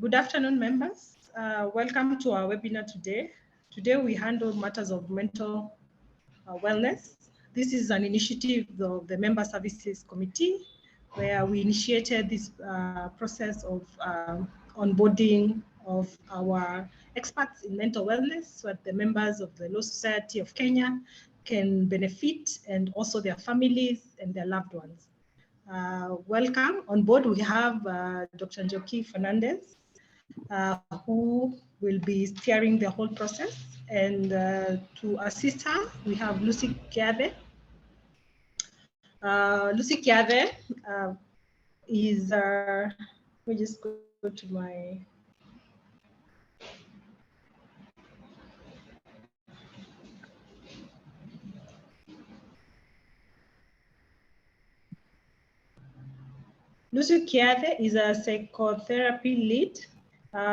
Good afternoon, members. Welcome to our webinar today. Today we handle matters of mental wellness. This is an initiative of the Member Services Committee, where we initiated this process of onboarding of our experts in mental wellness so that the members of the Law Society of Kenya can benefit, and also their families and their loved ones. Welcome. On board we have Dr. Njoki Fernandez, who will be steering the whole process. And to assist her, we have Lucy Kiathe. Lucy Kiathe is, let me just go to my, Lucy Kiathe is a psychotherapy lead.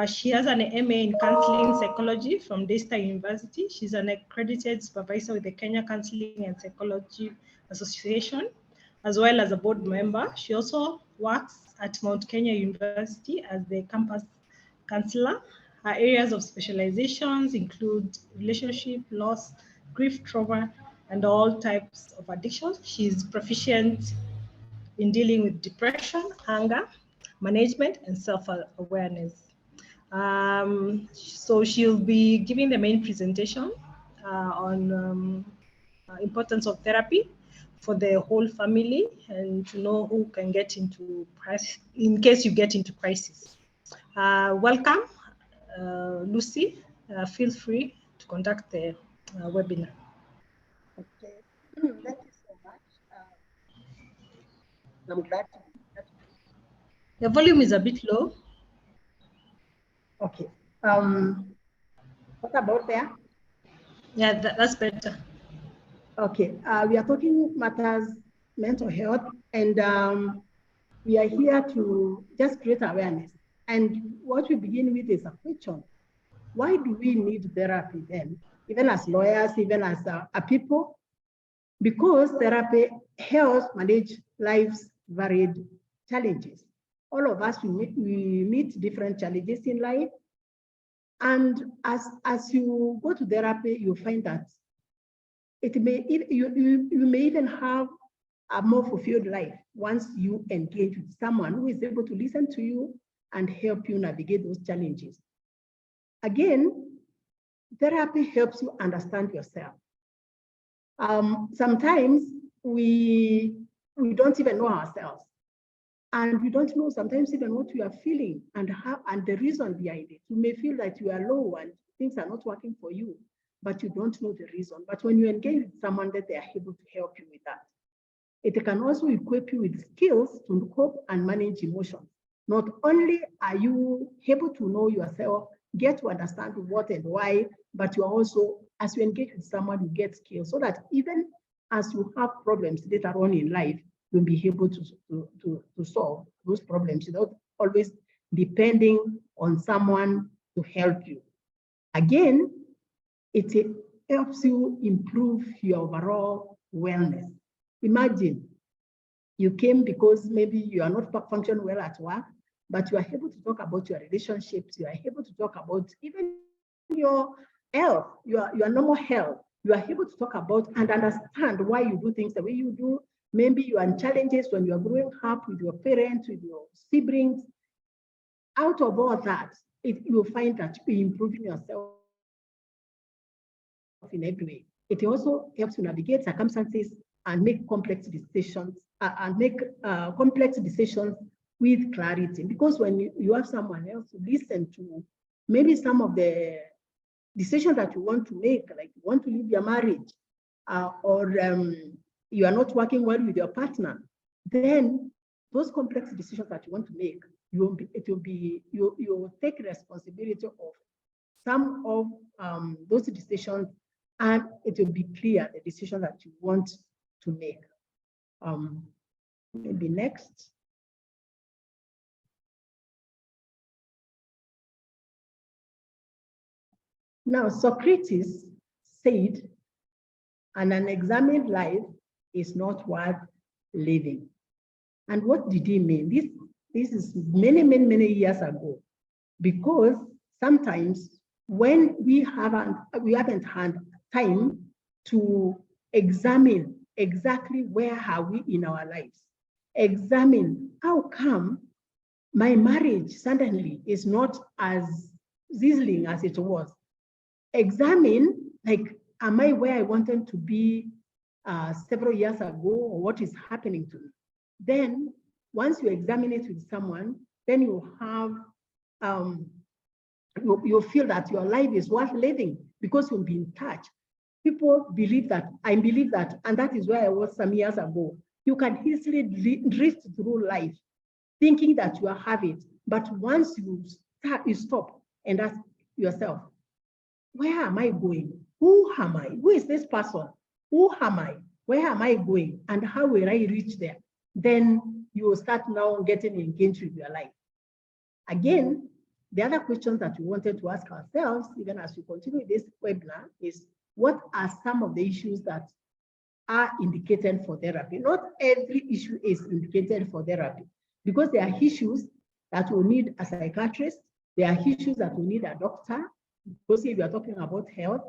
She has an MA in counseling psychology from Daystar University. She's an accredited supervisor with the Kenya Counseling and Psychology Association, as well as a board member. She also works at Mount Kenya University as the campus counselor. Her areas of specializations include relationship, loss, grief, trauma, and all types of addictions. She's proficient in dealing with depression, anger, management, and self-awareness. So she'll be giving the main presentation on importance of therapy for the whole family, and to know who can get into crisis in case you get into crisis. Welcome, Lucy. Feel free to conduct the webinar. Okay, thank you so much. I'm glad to be here. The volume is a bit low. Okay. What about there? Yeah, that's better. Okay. We are talking matters mental health, and we are here to just create awareness. And what we begin with is a question: why do we need therapy then, even as lawyers, even as a people? Because therapy helps manage life's varied challenges. All of us, we meet different challenges in life. And as you go to therapy, you find that you may even have a more fulfilled life once you engage with someone who is able to listen to you and help you navigate those challenges. Again, therapy helps you understand yourself. Sometimes we don't even know ourselves, and we don't know sometimes even what we are feeling and the reason behind it. You may feel that you are low and things are not working for you, but you don't know the reason. But when you engage with someone, that they are able to help you with that. It can also equip you with skills to cope and manage emotions. Not only are you able to know yourself, get to understand what and why, but you are also, as you engage with someone, you get skills so that even as you have problems later on in life, you'll be able to solve those problems without always depending on someone to help you. Again, it helps you improve your overall wellness. Imagine you came because maybe you are not functioning well at work, but you are able to talk about your relationships, you are able to talk about even your health, your normal health. You are able to talk about and understand why you do things the way you do. Maybe you are in challenges when you are growing up with your parents, with your siblings. Out of all that, you will find that you're improving yourself in every way. It also helps you navigate circumstances and make complex decisions with clarity. Because when you have someone else to listen to, maybe some of the decisions that you want to make, like you want to leave your marriage, or you are not working well with your partner, then those complex decisions that you want to make, you will take responsibility of some of those decisions, and it will be clear the decision that you want to make. Maybe next. Now, Socrates said, an unexamined life is not worth living. And what did he mean? This is many years ago. because sometimes when we haven't had time to examine exactly where are we in our lives, examine how come my marriage suddenly is not as sizzling as it was. Examine, like, am I where I wanted to be several years ago, or what is happening to me? Then, once you examine it with someone, then you have, you feel that your life is worth living because you'll be in touch. People believe that, I believe that, and that is where I was some years ago. You can easily drift through life thinking that you have it, but once you stop and ask yourself, where am I going? Who am I? Who is this person? Who am I? Where am I going? And how will I reach there? Then you will start now getting engaged with your life. Again, the other questions that we wanted to ask ourselves, even as we continue this webinar, is what are some of the issues that are indicated for therapy? Not every issue is indicated for therapy, because there are issues that will need a psychiatrist, there are issues that will need a doctor, because if you are talking about health,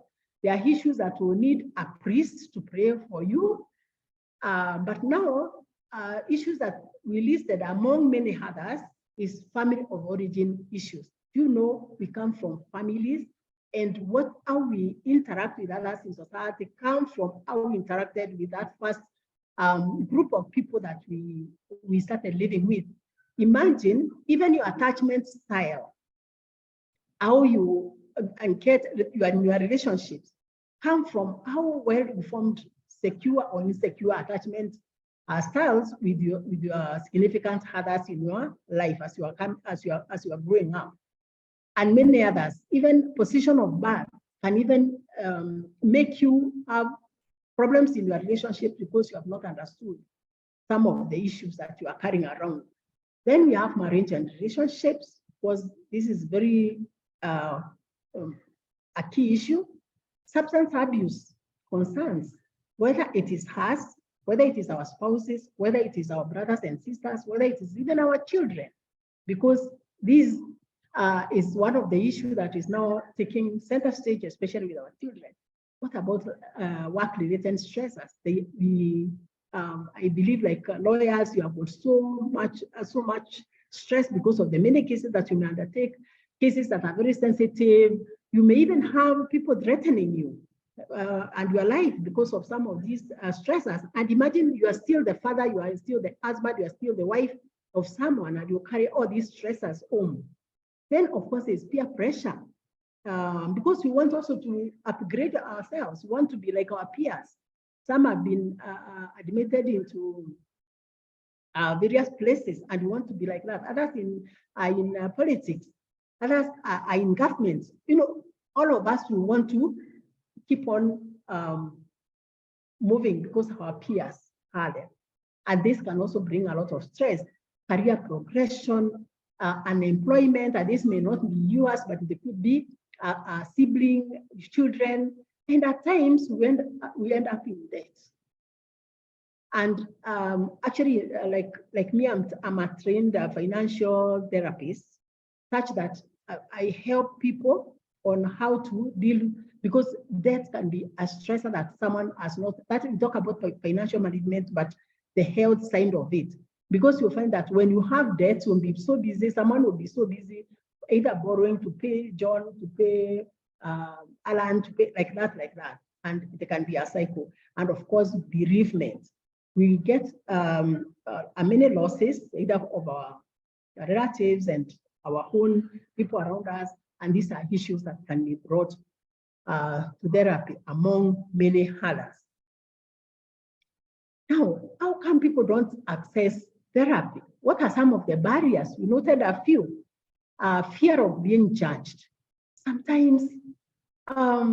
there are issues that will need a priest to pray for you. But now, issues that we listed among many others is family of origin issues. You know, we come from families, and how we interact with others in society come from how we interacted with that first group of people that we started living with. Imagine even your attachment style, how you get your relationships come from how well-informed, secure or insecure attachment styles with your significant others in your life as you are growing up, and many others. Even position of birth can even make you have problems in your relationship because you have not understood some of the issues that you are carrying around. Then we have marriage and relationships, because this is very a key issue. Substance abuse concerns, whether it is us, whether it is our spouses, whether it is our brothers and sisters, whether it is even our children, because this is one of the issues that is now taking center stage, especially with our children. What about work-related stressors? I believe, like lawyers, you have got so much stress because of the many cases that you may undertake, cases that are very sensitive. You may even have people threatening you and your life because of some of these stressors. And imagine you are still the father, you are still the husband, you are still the wife of someone, and you carry all these stressors home. Then, of course, there's peer pressure, because we want also to upgrade ourselves. We want to be like our peers. Some have been admitted into various places, and we want to be like that. Others are in politics. Others are in government. You know, all of us will want to keep on moving because our peers are there. And this can also bring a lot of stress, career progression, unemployment, and this may not be yours, but they could be a sibling, children, and at times we end up in debt. And actually, like me, I'm a trained financial therapist, such that I help people on how to deal, because debt can be a stressor that someone has not. That we talk about financial management, but the health side of it. Because you'll find that when you have debt, you'll be so busy, someone will be so busy, either borrowing to pay John, to pay Alan, to pay like that. And there can be a cycle. And of course, bereavement. We get many losses, either of our relatives and our own people around us. And these are issues that can be brought to therapy, among many others. Now, how come people don't access therapy? What are some of the barriers? We noted a few. Fear of being judged. Sometimes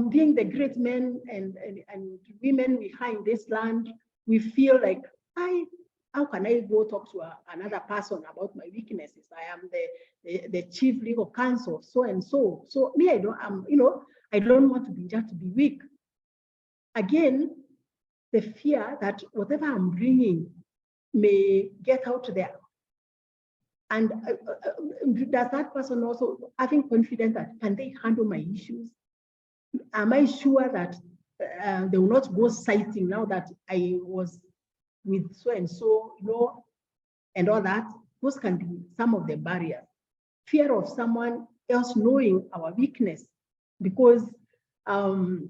being the great men and women behind this land, we feel like, how can I go talk to another person about my weaknesses? I am the chief legal counsel, so and so. So me, I don't want to be judged to be weak. Again, the fear that whatever I'm bringing may get out there. And does that person also having confidence that can they handle my issues? Am I sure that they will not go citing now that I was with so and so, you know, and all that? Those can be some of the barriers. Fear of someone else knowing our weakness, because of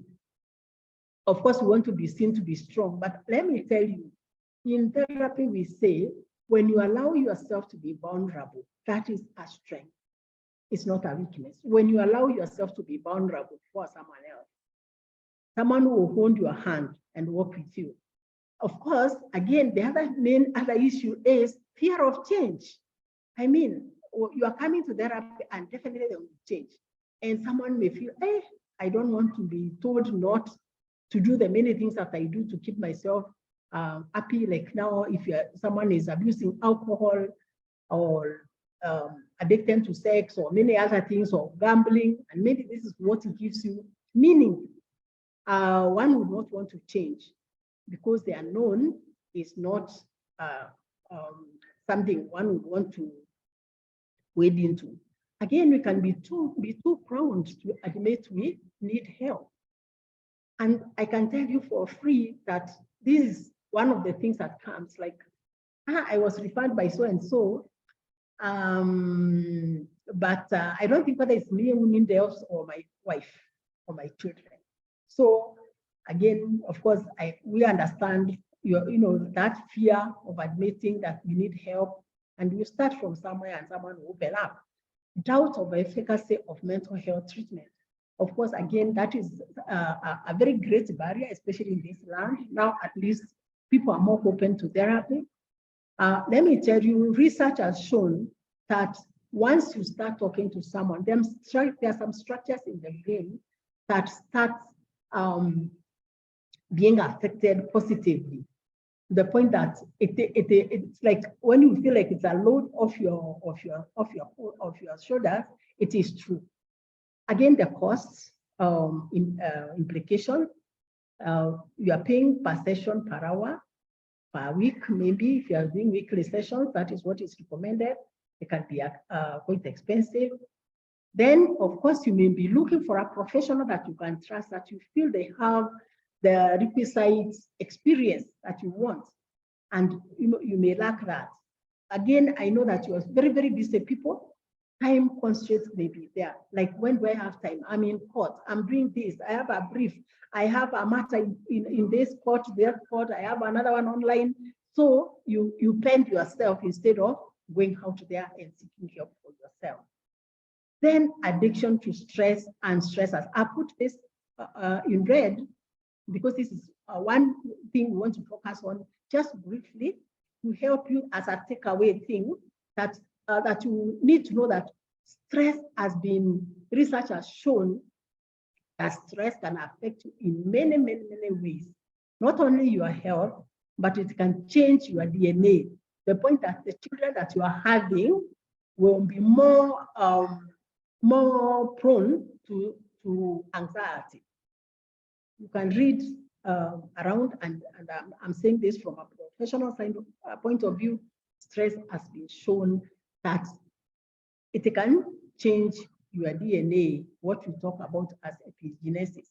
course we want to be seen to be strong. But let me tell you, in therapy we say, when you allow yourself to be vulnerable, that is a strength. It's not a weakness. When you allow yourself to be vulnerable for someone else, someone who will hold your hand and walk with you. Of course, again, the other issue is fear of change. I mean, you are coming to therapy and definitely there will be change. And someone may feel, hey, I don't want to be told not to do the many things that I do to keep myself happy. Like now, if someone is abusing alcohol or addicted to sex or many other things, or gambling, and maybe this is what gives you meaning. One would not want to change because the unknown is not something one would want to wade into. Again, we can be too proud to admit we need help. And I can tell you for free that this is one of the things that comes, like, I was referred by so and so, but I don't think whether it's me who need help or my wife or my children. So again, of course, we understand that fear of admitting that you need help, and you start from somewhere and someone will open up. Doubt of the efficacy of mental health treatment. Of course, again, that is a very great barrier, especially in this land. Now, at least people are more open to therapy. Let me tell you, research has shown that once you start talking to someone, there are some structures in the brain that start being affected positively. The point that it's like when you feel like it's a load off your shoulders, it is true. Again, the costs implication, you are paying per session per hour, per week, maybe if you are doing weekly sessions, that is what is recommended. It can be quite expensive. Then, of course, you may be looking for a professional that you can trust, that you feel they have the requisite experience that you want, and you may lack that. Again, I know that you are very, very busy people. Time constraints may be there. Like, when do I have time? I'm in court. I'm doing this. I have a brief. I have a matter in this court, that court. I have another one online. So you bend yourself instead of going out there and seeking help for yourself. Then addiction to stress and stressors. I put this in red because this is one thing we want to focus on just briefly to help you as a takeaway thing, that you need to know that stress has been, research has shown that stress can affect you in many, many, many ways. Not only your health, but it can change your DNA. The point that the children that you are having will be more prone to anxiety. You can read around, and I'm saying this from a professional point of view. Stress has been shown that it can change your DNA, what we talk about as epigenesis.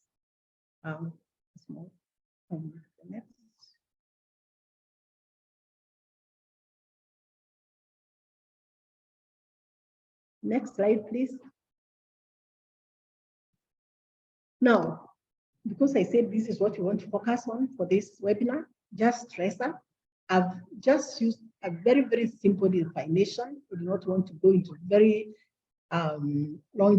Next slide, please. Now, because I said this is what we want to focus on for this webinar, just stressor, I've just used a very, very simple definition. We do not want to go into very long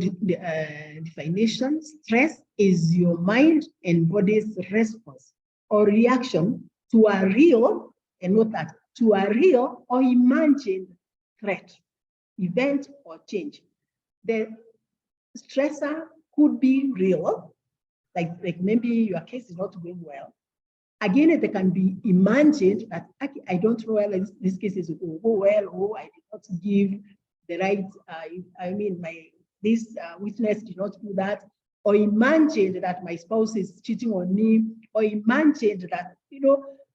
definition. Stress is your mind and body's response or reaction to a real, and note that, to a real or imagined threat, event, or change. The stressor could be real, like maybe your case is not going well. Again, it can be imagined that I don't know whether this case is going to go well, or I did not give the right, this witness did not do that, or imagined that my spouse is cheating on me, or imagined that,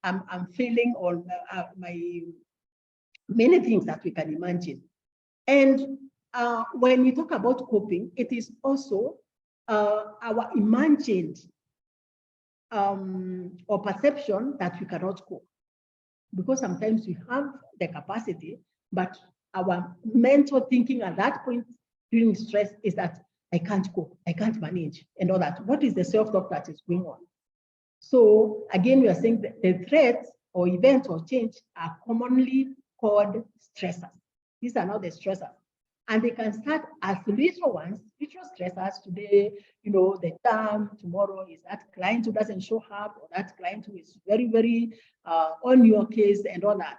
I'm failing on my many things that we can imagine. And when we talk about coping, it is also our imagined or perception that we cannot cope. Because sometimes we have the capacity, but our mental thinking at that point during stress is that I can't cope, I can't manage, and all that. What is the self-talk that is going on? So again, we are saying that the threats or events or change are commonly called stressors. These are not the stressors. And they can start as little ones, little stressors today, you know, the term tomorrow is that client who doesn't show up, or that client who is very, very on your case and all that.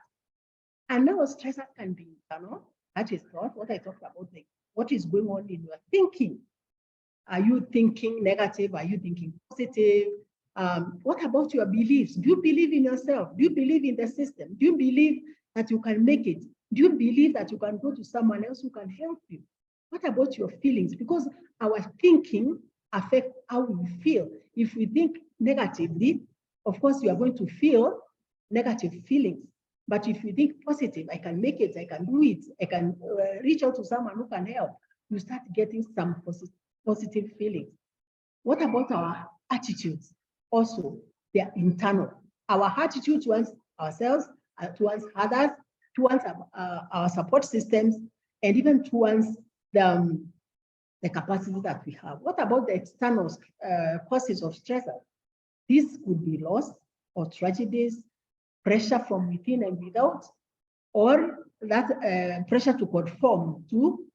And now stressors can be, you know, that is not what I talked about, like what is going on in your thinking. Are you thinking negative? Are you thinking positive? What about your beliefs? Do you believe in yourself? Do you believe in the system? Do you believe that you can make it? Do you believe that you can go to someone else who can help you? What about your feelings? Because our thinking affects how we feel. If we think negatively, of course, you are going to feel negative feelings. But if you think positive, I can make it, I can do it, I can reach out to someone who can help, you start getting some positive feelings. What about our attitudes? Also, they are internal. Our attitude towards ourselves, towards others, towards our support systems, and even towards the capacity that we have. What about the external causes of stress? These could be loss or tragedies, pressure from within and without, or that pressure to conform to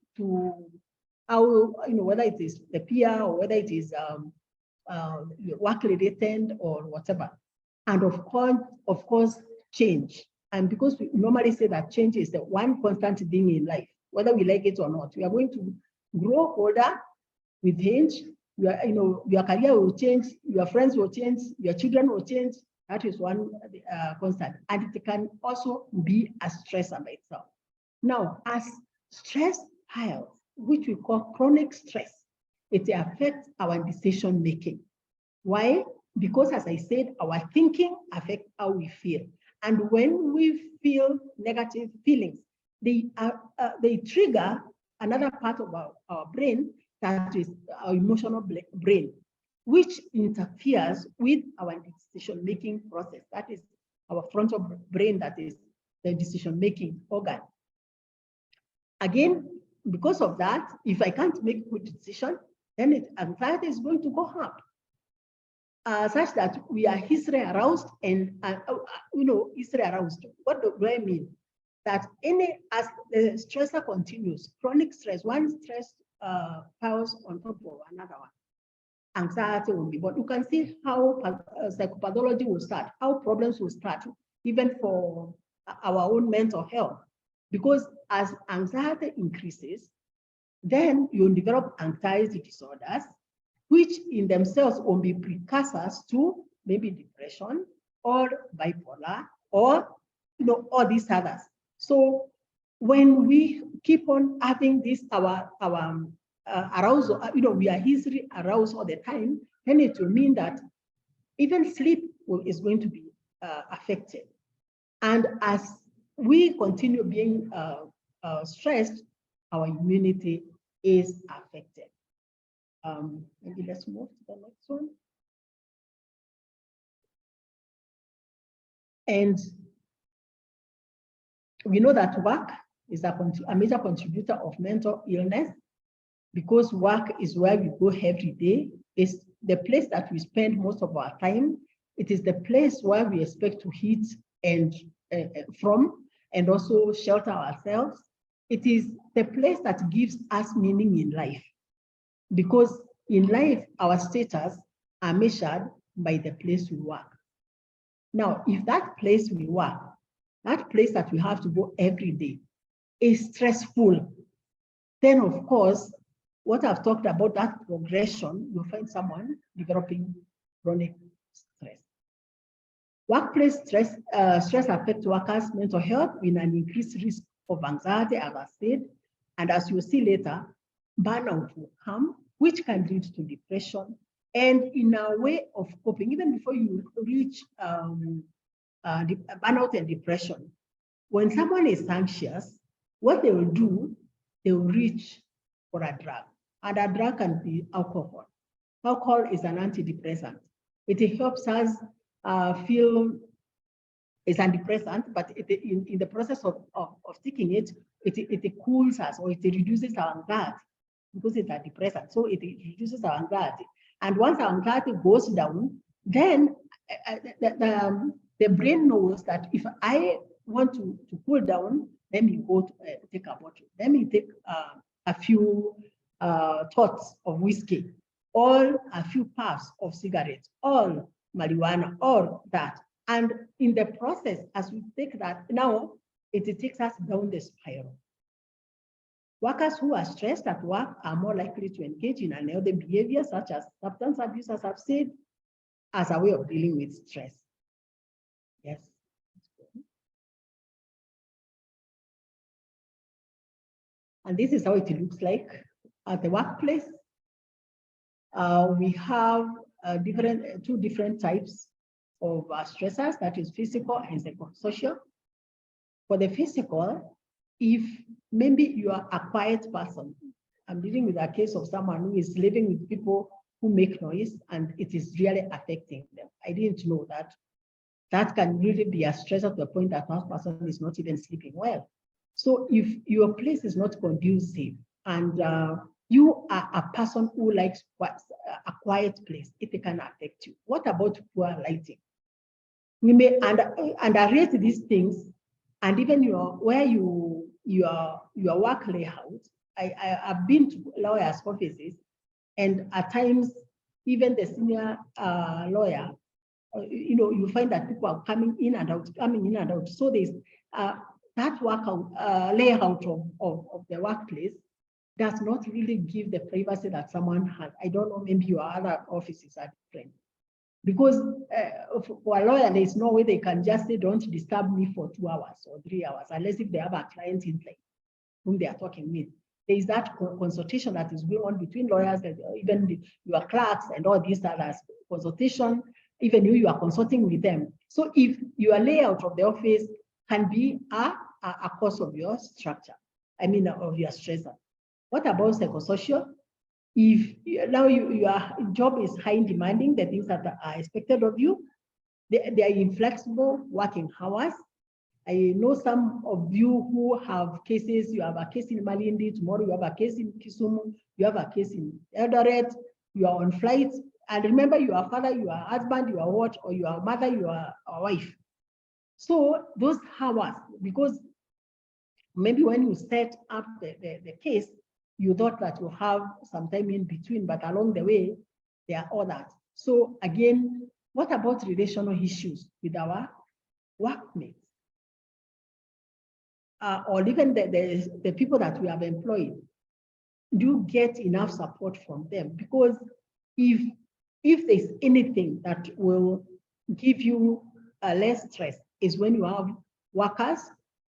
how, you know, whether it is the peer or whether it is work-related or whatever. And of course, change. And because we normally say that change is the one constant thing in life, whether we like it or not, we are going to grow older with age. Your career will change, your friends will change, your children will change. That is one constant. And it can also be a stressor by itself. Now, as stress piles, which we call chronic stress, it affects our decision making. Why? Because, as I said, our thinking affects how we feel. And when we feel negative feelings, they trigger another part of our brain, that is our emotional brain, which interferes with our decision-making process. That is our frontal brain, that is the decision-making organ. Again, because of that, if I can't make a good decision, then anxiety is going to go up. Such that we are easily aroused and, easily aroused. What do I mean? That as the stressor continues, chronic stress, one stress piles on top of another one, anxiety will be born. You can see how psychopathology will start, how problems will start, even for our own mental health. Because as anxiety increases, then you develop anxiety disorders, which in themselves will be precursors to maybe depression or bipolar or all these others. So when we keep on having this our arousal, we are easily aroused all the time, then it will mean that even sleep is going to be affected. And as we continue being stressed, our immunity is affected. Maybe let's move to the next one. And we know that work is a major contributor of mental illness, because work is where we go every day. It's the place that we spend most of our time. It is the place where we expect to eat and from, and also shelter ourselves. It is the place that gives us meaning in life, because in life, our status are measured by the place we work. Now, if that place we work, that place that we have to go every day, is stressful, then of course, what I've talked about, that progression, you'll find someone developing chronic stress. Workplace stress affects workers' mental health with an increased risk of anxiety, as I said, and as you'll see later, burnout will come, which can lead to depression. And in a way of coping, even before you reach burnout and depression, when someone is anxious, what they will do they will reach for a drug. And a drug can be alcohol. Alcohol is an antidepressant. It helps us feel it's antidepressant, but in the process of taking it, it cools us or it reduces our anxiety because it's a depressant. So it reduces our anxiety. And once our anxiety goes down, then the brain knows that if I want to cool down, let me go to, take a bottle. Let me take a few thoughts of whiskey, or a few puffs of cigarettes, or marijuana, or that. And in the process, as we take that, now it takes us down the spiral. Workers who are stressed at work are more likely to engage in unhealthy behaviors such as substance abuse, as I've said, as a way of dealing with stress. Yes. And this is how it looks like at the workplace. We have two different types of stressors, that is physical and psychosocial. For the physical, if maybe you are a quiet person, I'm dealing with a case of someone who is living with people who make noise and it is really affecting them. I didn't know that. That can really be a stress at the point that that person is not even sleeping well. So if your place is not conducive and you are a person who likes a quiet place, it can affect you. What about poor lighting? We may underrate these things, and even your work layout. I've been to lawyers' offices, and at times even the senior lawyer, you find that people are coming in and out. So there's that layout of the workplace does not really give the privacy that someone has. I don't know, maybe your other offices are different. Because for a lawyer, there is no way they can just say, don't disturb me for 2 hours or 3 hours, unless if they have a client in play whom they are talking with. There is that consultation that is going on between lawyers and even your clerks and all these others. Consultation, even you are consulting with them. So if your layout of the office can be a cause of your structure, of your stressor. What about psychosocial? If now your job is high demanding, the things that are expected of you, they are inflexible working hours. I know some of you who have cases. You have a case in Malindi, tomorrow you have a case in Kisumu, you have a case in Eldoret, you are on flights, and remember you are father, you are husband, you are what, or you are mother, you are a wife. So those hours, because maybe when you set up the case, you thought that you have some time in between, but along the way, there are others. So again, what about relational issues with our workmates? Or even the people that we have employed? Do you get enough support from them? Because if there's anything that will give you less stress, is when you have workers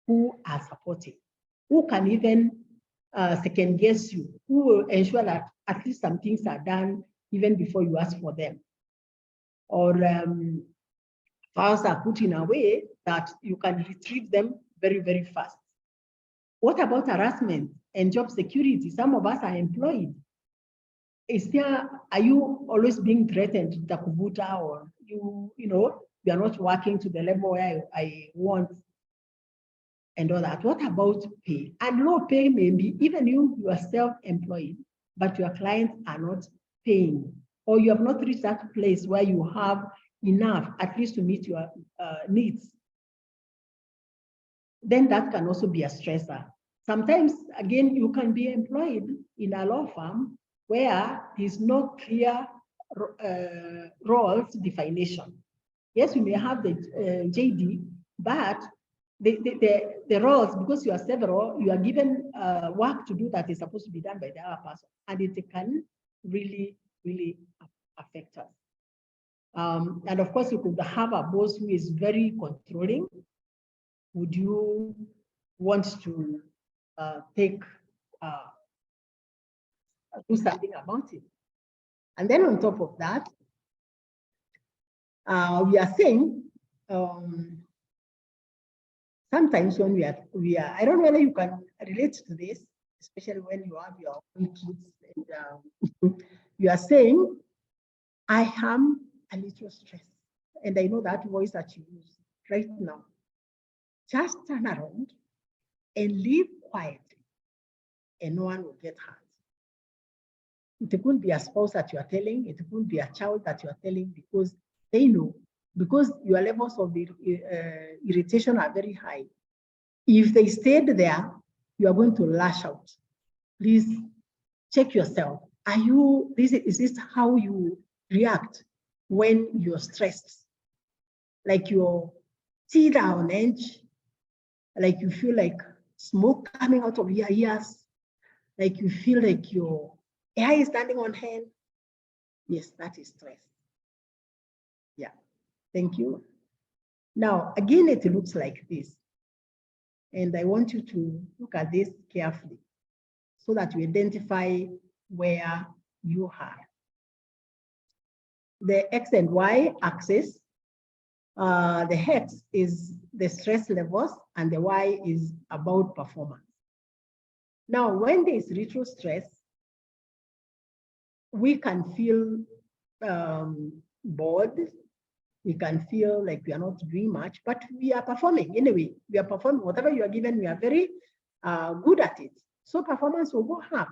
who are supportive, who can even second guess you, who will ensure that at least some things are done even before you ask for them. Or files are put in a way that you can retrieve them very, very fast. What about harassment and job security? Some of us are employed. Are you always being threatened, Takubuta, or you are not working to the level where I want, and all that? What about pay? And low pay may be even you are self-employed, but your clients are not paying, or you have not reached that place where you have enough at least to meet your needs. Then that can also be a stressor. Sometimes, again, you can be employed in a law firm where there's no clear roles definition. Yes, you may have the JD, but the roles, because you are several, you are given work to do that is supposed to be done by the other person, and it can really, really affect us. And of course, you could have a boss who is very controlling. Would you want to do something about it? And then on top of that, we are saying sometimes when we are, I don't know whether you can relate to this, especially when you have your own kids, and you are saying, I am a little stressed. And I know that voice that you use right now. Just turn around and leave quietly, and no one will get hurt. It could be a spouse that you are telling, it could be a child that you are telling, because they know, because your levels of irritation are very high. If they stayed there, you are going to lash out. Please check yourself. Is this how you react when you're stressed? Like your teeth are on edge, like you feel like smoke coming out of your ears, like you feel like your hair is standing on end. Yes, that is stress. Yeah, thank you. Now, again, it looks like this. And I want you to look at this carefully so that you identify where you are. The X and Y axis, the X is the stress levels and the Y is about performance. Now, when there is retro stress, we can feel bored. We can feel like we are not doing much, but we are performing anyway. We are performing whatever you are given. We are very good at it. So performance will go up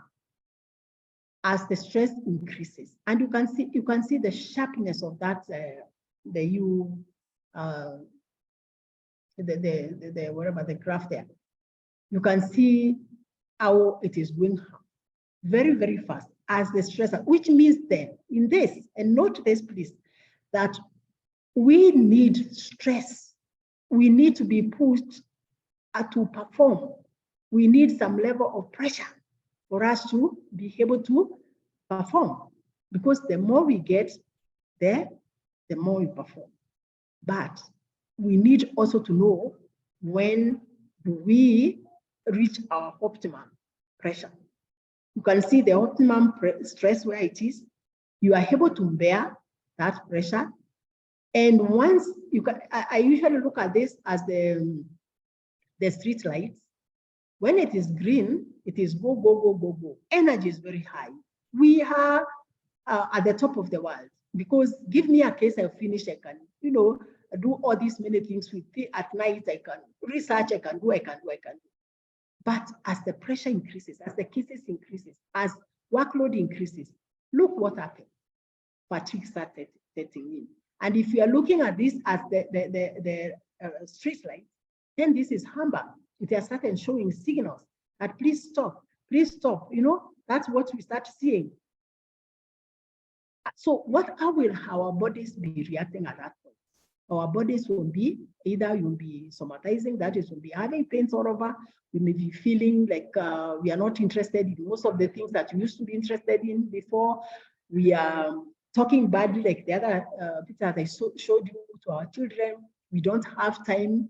as the stress increases, and you can see the sharpness of that. Whatever the graph there. You can see how it is going up very, very fast as the stress, which means then in this, and note this please, that we need stress. We need to be pushed to perform. We need some level of pressure for us to be able to perform, because the more we get there, the more we perform. But we need also to know when do we reach our optimum pressure. You can see the optimum stress where it is. You are able to bear that pressure. And once you can, I usually look at this as the street lights. When it is green, it is go, go, go, go, go. Energy is very high. We are at the top of the world, because give me a case, I'll finish, I can, do all these many things with it at night, I can research, I can do. But as the pressure increases, as the cases increases, as workload increases, look what happened. Fatigue started setting in. And if you are looking at this as the street light, then this is amber. It has started showing signals that please stop, please stop. That's what we start seeing. So how will our bodies be reacting at that point? Our bodies will be, either you'll be somatizing, that is, we'll be having pains all over. We may be feeling like we are not interested in most of the things that we used to be interested in before. We are talking badly, like the other picture that I showed you, to our children. We don't have time.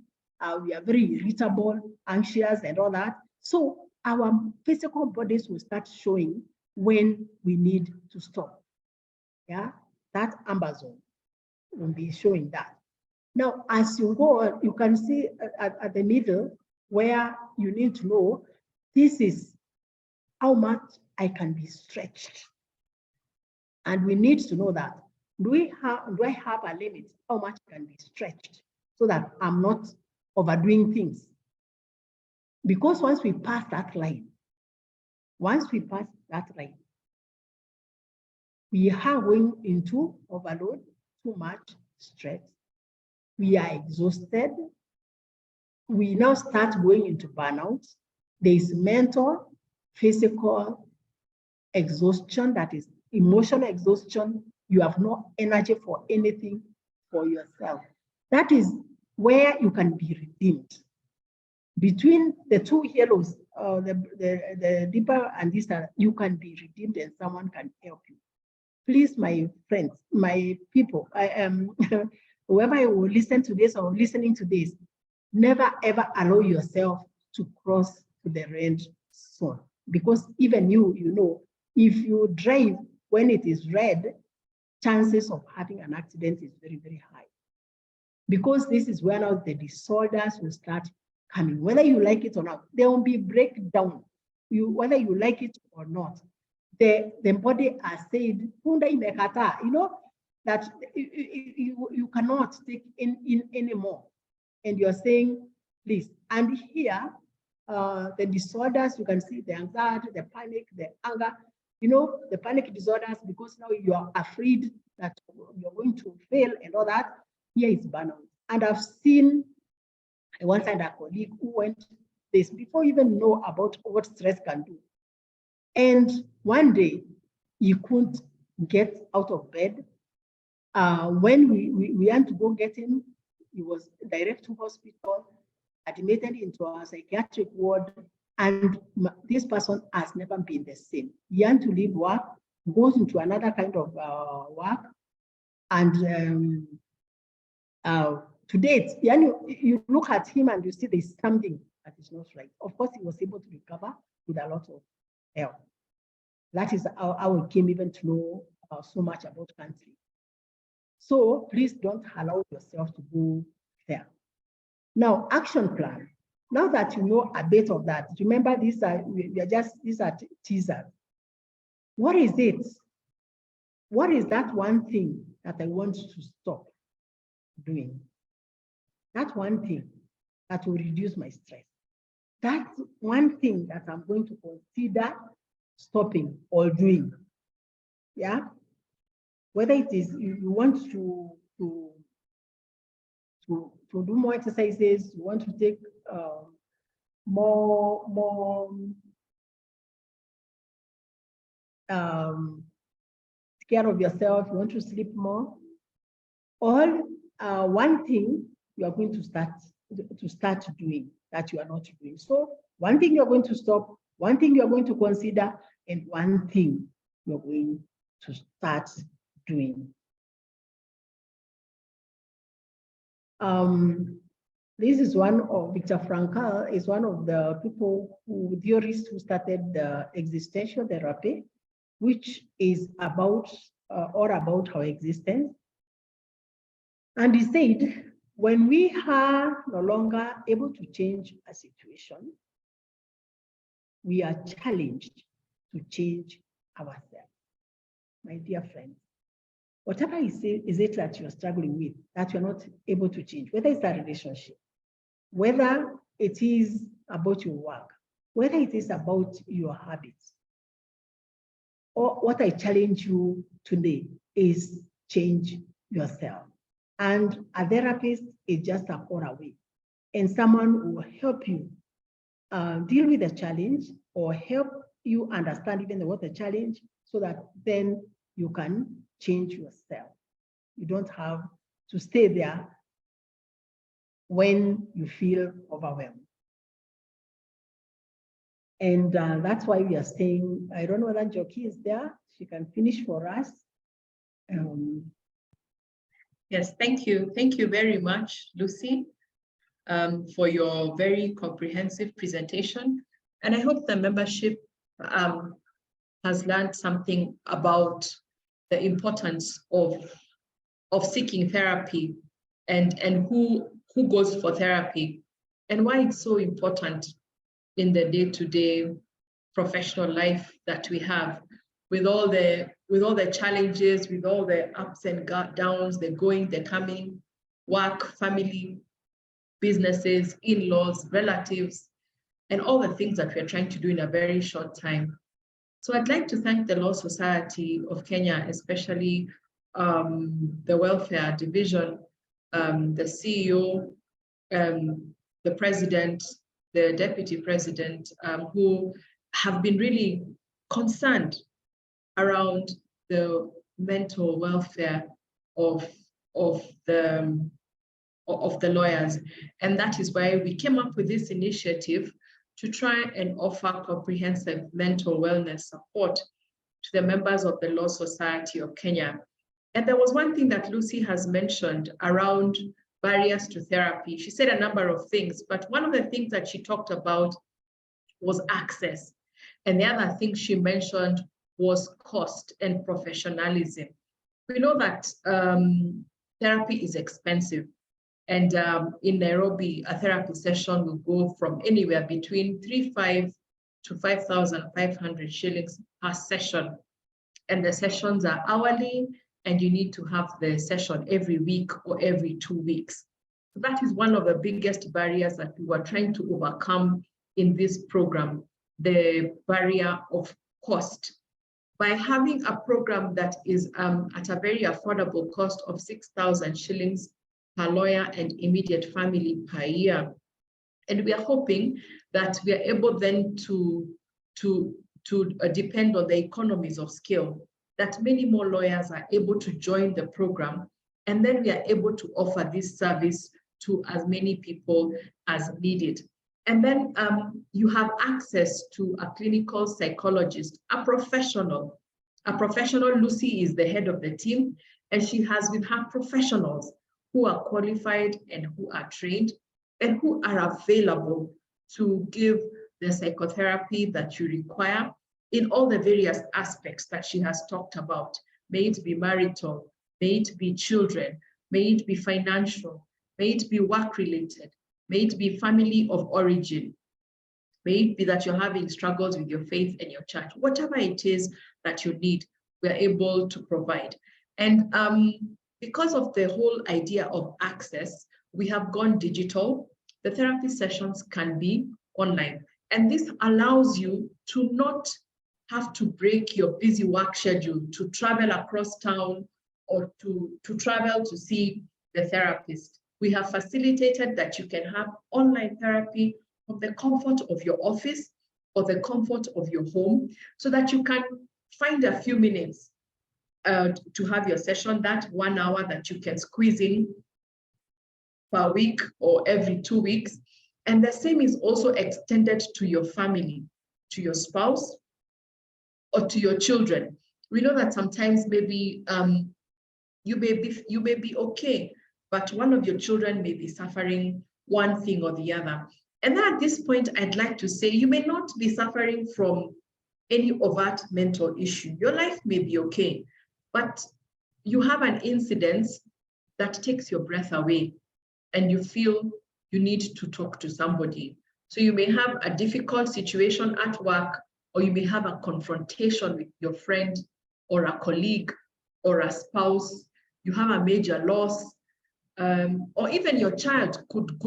We are very irritable, anxious, and all that. So our physical bodies will start showing when we need to stop. Yeah, that amber zone will be showing that. Now, as you go on, you can see at the middle where you need to know, this is how much I can be stretched. And we need to know that. Do I have a limit? How much can be stretched so that I'm not overdoing things? Because once we pass that line, we are going into overload, too much stress. We are exhausted. We now start going into burnout. There is mental, physical exhaustion, that is emotional exhaustion. You have no energy for anything for yourself. That is where you can be redeemed. Between the two yellows, the deeper and this, you can be redeemed and someone can help you. Please, my friends, my people, I am whoever will listen to this or listening to this, never ever allow yourself to cross to the red zone, because even you if you drive when it is red, chances of having an accident is very, very high, because this is where now the disorders will start coming. Whether you like it or not, there will be breakdown whether you like it or not, the body has said, you know, that you cannot take in anymore. And you're saying, please. And here, the disorders, you can see the anxiety, the panic, the anger, you know, the panic disorders, because now you are afraid that you're going to fail and all that. Here is burnout. And I've seen one side a colleague who went this before even know about what stress can do. And one day he couldn't get out of bed. When we had to go get him, he was direct to hospital, admitted into a psychiatric ward, and this person has never been the same. He had to leave work, goes into another kind of work, and to date, you look at him and you see there's something that is not right. Of course, he was able to recover with a lot of help. That is how we came even to know so much about country. So please don't allow yourself to go there. Now, action plan. Now that you know a bit of that, remember these are teasers. What is it? What is that one thing that I want to stop doing? That one thing that will reduce my stress. That's one thing that I'm going to consider stopping or doing. Yeah. Whether it is you want to do more exercises, you want to take more care of yourself, you want to sleep more. All one thing you are going to start doing that you are not doing. So one thing you're going to stop, one thing you're going to consider, and one thing you're going to start doing. This is one of Viktor Frankl, is one of the theorists who started the existential therapy, which is about about our existence. And he said, when we are no longer able to change a situation, we are challenged to change ourselves. My dear friends, whatever is it that you're struggling with, that you're not able to change, whether it's a relationship, whether it is about your work, whether it is about your habits, or what I challenge you today is change yourself. And a therapist is just a call away, and someone will help you deal with the challenge or help you understand even what the challenge, so that then you can change yourself. You don't have to stay there when you feel overwhelmed. And that's why we are saying, I don't know whether Joki is there. She can finish for us. Yes, thank you. Thank you very much, Lucy, for your very comprehensive presentation. And I hope the membership has learned something about the importance of seeking therapy and who goes for therapy and why it's so important in the day-to-day professional life that we have, with all the challenges, with all the ups and downs, the going, the coming, work, family, businesses, in-laws, relatives, and all the things that we're trying to do in a very short time. So I'd like to thank the Law Society of Kenya, especially the Welfare Division, the CEO, the President, the Deputy President, who have been really concerned around the mental welfare of the lawyers. And that is why we came up with this initiative to try and offer comprehensive mental wellness support to the members of the Law Society of Kenya. And there was one thing that Lucy has mentioned around barriers to therapy. She said a number of things, but one of the things that she talked about was access. And the other thing she mentioned was cost and professionalism. We know that therapy is expensive. And in Nairobi, a therapy session will go from anywhere between $3,500 to 5,500 shillings per session. And the sessions are hourly, and you need to have the session every week or every 2 weeks. So that is one of the biggest barriers that we were trying to overcome in this program, the barrier of cost. By having a program that is at a very affordable cost of 6,000 shillings per lawyer and immediate family per year. And we are hoping that we are able then to depend on the economies of scale, that many more lawyers are able to join the program, and then we are able to offer this service to as many people as needed. And then you have access to a clinical psychologist, a professional. Lucy is the head of the team, and she has with her professionals who are qualified and who are trained and who are available to give the psychotherapy that you require in all the various aspects that she has talked about. May it be marital, may it be children, may it be financial, may it be work-related, may it be family of origin, may it be that you're having struggles with your faith and your church. Whatever it is that you need, we're able to provide. And because of the whole idea of access, we have gone digital. The therapy sessions can be online. And this allows you to not have to break your busy work schedule to travel across town or to travel to see the therapist. We have facilitated that you can have online therapy from the comfort of your office or the comfort of your home, so that you can find a few minutes to have your session, that 1 hour that you can squeeze in per week or every 2 weeks. And the same is also extended to your family, to your spouse, or to your children. We know that sometimes maybe you may be okay, but one of your children may be suffering one thing or the other. And then at this point, I'd like to say, you may not be suffering from any overt mental issue. Your life may be okay, but you have an incident that takes your breath away and you feel you need to talk to somebody. So you may have a difficult situation at work, or you may have a confrontation with your friend or a colleague or a spouse. You have a major loss, or even your child could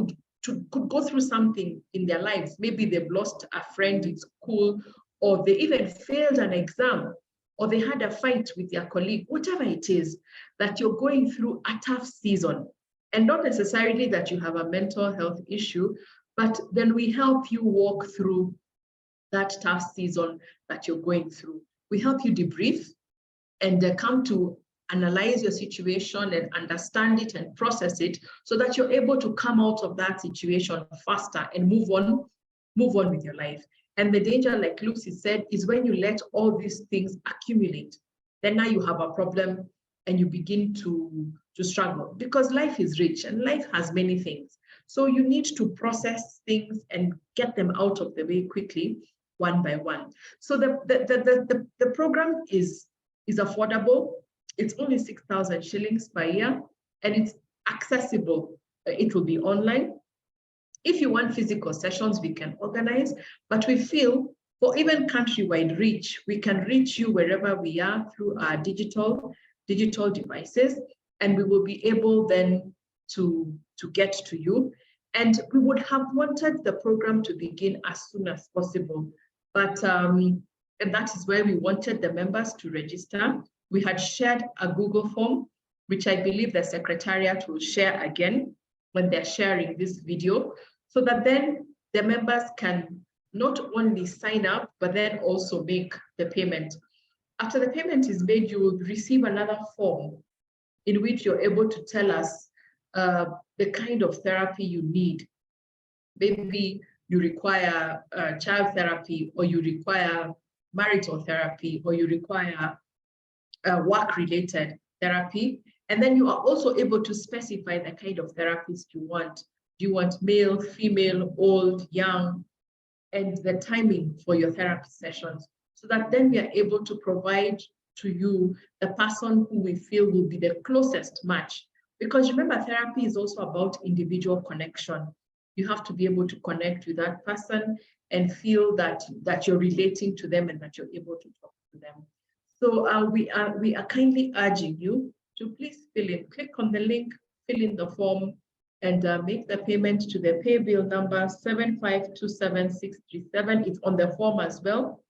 go through something in their lives. Maybe they've lost a friend in school, or they even failed an exam, or they had a fight with their colleague. Whatever it is that you're going through a tough season, and not necessarily that you have a mental health issue, but then we help you walk through that tough season that you're going through. We help you debrief and come to analyze your situation and understand it and process it, so that you're able to come out of that situation faster and move on with your life. And the danger, like Lucy said, is when you let all these things accumulate, then now you have a problem and you begin to struggle, because life is rich and life has many things. So you need to process things and get them out of the way quickly, one by one. So the program is affordable. It's only 6,000 shillings per year, and it's accessible. It will be online. If you want physical sessions, we can organize, but we feel for even countrywide reach, we can reach you wherever we are through our digital devices, and we will be able then to get to you. And we would have wanted the program to begin as soon as possible, but and that is where we wanted the members to register. We had shared a Google form, which I believe the Secretariat will share again when they're sharing this video, so that then the members can not only sign up, but then also make the payment. After the payment is made, you will receive another form in which you're able to tell us the kind of therapy you need. Maybe you require child therapy, or you require marital therapy, or you require work-related therapy. And then you are also able to specify the kind of therapist you want. Do you want male, female, old, young, and the timing for your therapy sessions, so that then we are able to provide to you the person who we feel will be the closest match. Because remember, therapy is also about individual connection. you have to be able to connect with that person and feel that you're relating to them and that you're able to talk to them. So we are kindly urging you to please click on the link, fill in the form, and make the payment to the pay bill number 7527637. It's on the form as well.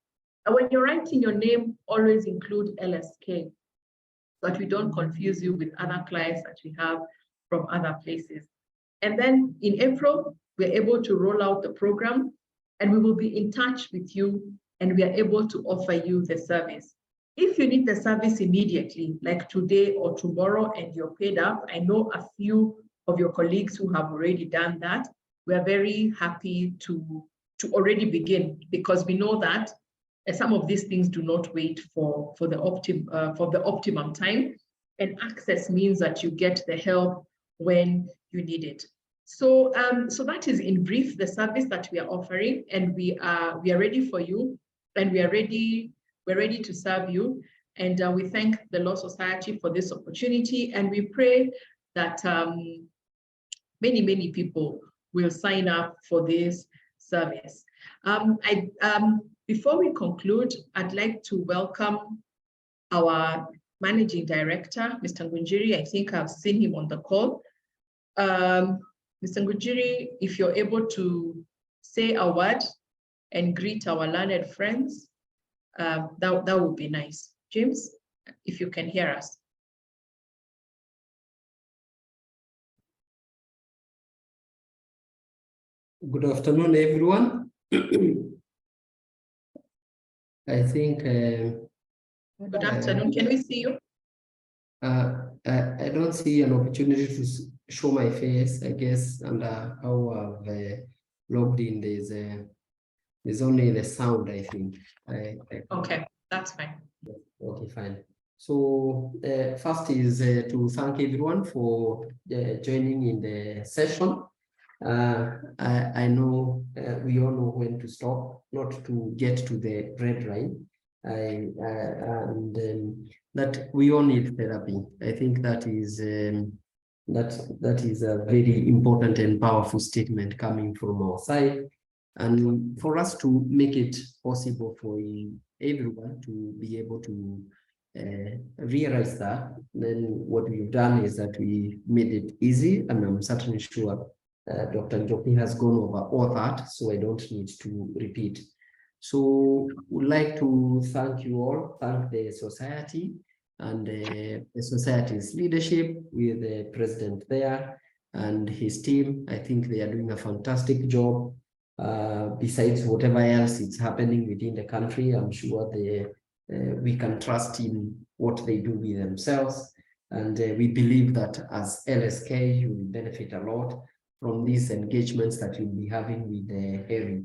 And when you're writing your name, always include LSK, so that we don't confuse you with other clients that we have from other places. And then in April, we're able to roll out the program, and we will be in touch with you, and we are able to offer you the service. If you need the service immediately, like today or tomorrow, and you're paid up, I know a few of your colleagues who have already done that. We are very happy to already begin, because we know that some of these things do not wait for the optimum time, and access means that you get the help when you need it. So so that is in brief the service that we are offering, and we are ready for you, and we're ready to serve you. And we thank the Law Society for this opportunity, and we pray that many people will sign up for this service. Before we conclude, I'd like to welcome our Managing Director, Mr. Ngunjiri. I think I've seen him on the call. Mr. Ngunjiri, if you're able to say a word and greet our learned friends, that would be nice. James, if you can hear us. Good afternoon, everyone. I think. Good afternoon. Can we see you? I don't see an opportunity to show my face. I guess under how I've logged in, there's only the sound. I think. Okay, that's fine. Okay, fine. So first is to thank everyone for joining in the session. I know we all know when to stop, not to get to the red line. That we all need therapy. I think that is that is a very important and powerful statement coming from our side. And for us to make it possible for everyone to be able to realize that, then what we've done is that we made it easy, and I'm certainly sure Dr. Njoki has gone over all that, so I don't need to repeat. So we'd like to thank you all, thank the society and the society's leadership with the president there and his team. I think they are doing a fantastic job. Besides whatever else is happening within the country, I'm sure we can trust in what they do with themselves. And we believe that as LSK, you will benefit a lot from these engagements that you'll be having with the hearing.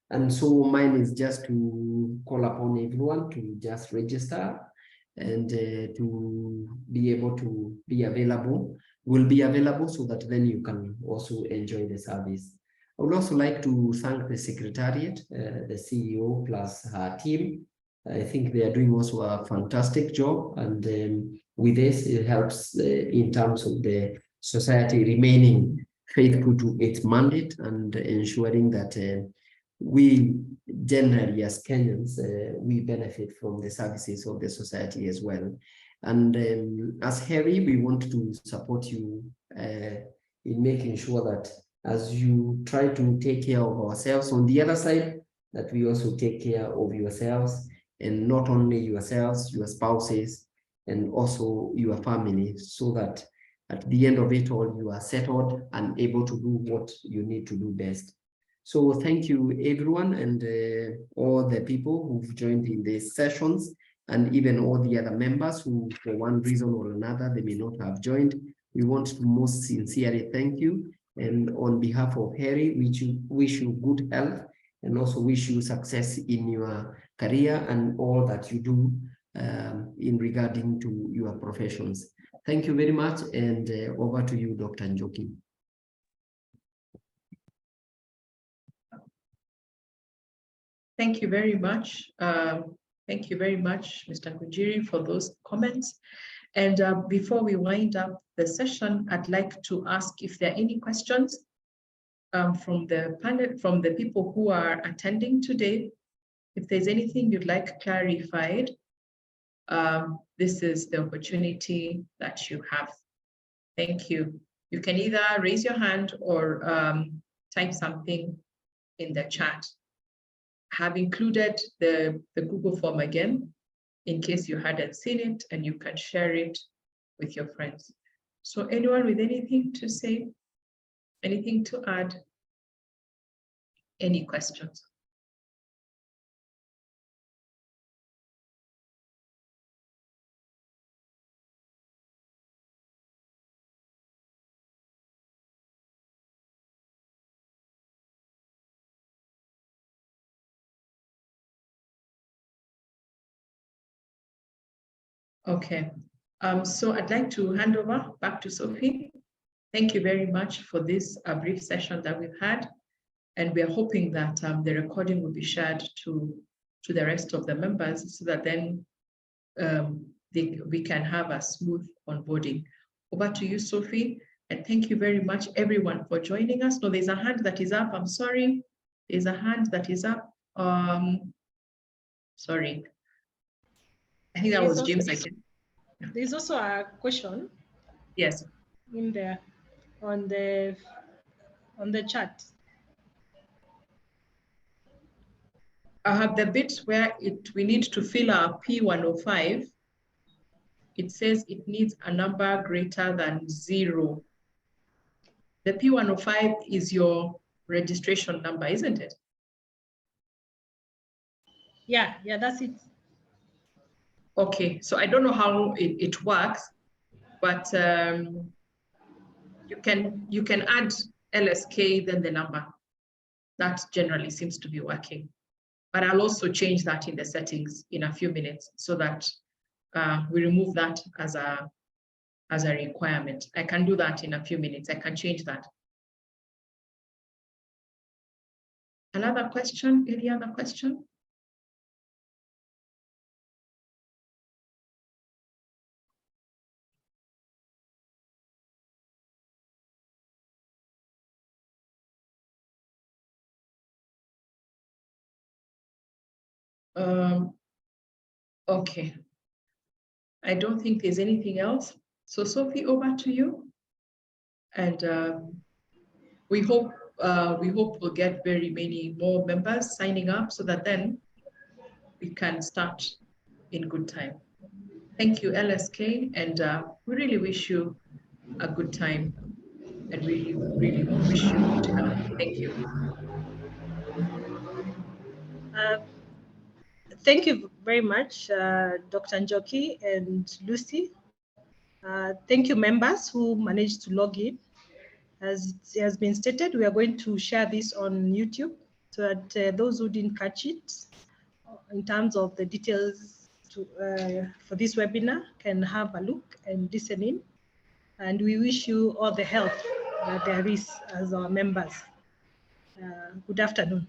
And so mine is just to call upon everyone to just register and to be able to be available. Will be available so that then you can also enjoy the service. I would also like to thank the Secretariat, the CEO plus her team. I think they are doing also a fantastic job, and with this it helps in terms of the society remaining faithful to its mandate and ensuring that we generally as Kenyans, we benefit from the services of the society as well. And as Harry, we want to support you in making sure that as you try to take care of ourselves on the other side, that we also take care of yourselves, and not only yourselves, your spouses, and also your family, so that at the end of it all, you are settled and able to do what you need to do best. So thank you, everyone, and all the people who've joined in these sessions, and even all the other members who, for one reason or another, they may not have joined. We want to most sincerely thank you. And on behalf of Harry, we wish you good health and also wish you success in your career and all that you do in regarding to your professions. Thank you very much, and over to you, Dr. Njoki. Thank you very much. Thank you very much, Mr. Ngunjiri, for those comments. And before we wind up the session, I'd like to ask if there are any questions from the panel, from the people who are attending today, if there's anything you'd like clarified, this is the opportunity that you have. Thank you. You can either raise your hand or type something in the chat. I have included the Google form again, in case you hadn't seen it, and you can share it with your friends. So anyone with anything to say, anything to add, any questions? Okay, so I'd like to hand over back to Sophie. Thank you very much for this brief session that we've had. And we are hoping that the recording will be shared to the rest of the members so that then we can have a smooth onboarding. Over to you, Sophie. And thank you very much, everyone, for joining us. No, there's a hand that is up. I'm sorry. There's a hand that is up. Sorry. I think that was James again. There's also a question. Yes. In there on the chat. I have the bit where we need to fill our P105. It says it needs a number greater than 0. The P105 is your registration number, isn't it? Yeah, that's it. Okay, so I don't know how it works, but you can add LSK, then the number. That generally seems to be working. But I'll also change that in the settings in a few minutes so that we remove that as a requirement. I can do that in a few minutes. I can change that. Another question? Any other question? Okay. I don't think there's anything else. So Sophie, over to you. And we hope we'll get very many more members signing up so that then we can start in good time. Thank you, LSK, and we really wish you a good time, and we really wish you good health. Thank you. Thank you very much, Dr. Njoki and Lucy. Thank you, members who managed to log in. As it has been stated, we are going to share this on YouTube so that those who didn't catch it, in terms of the details for this webinar, can have a look and listen in. And we wish you all the health that there is as our members. Good afternoon.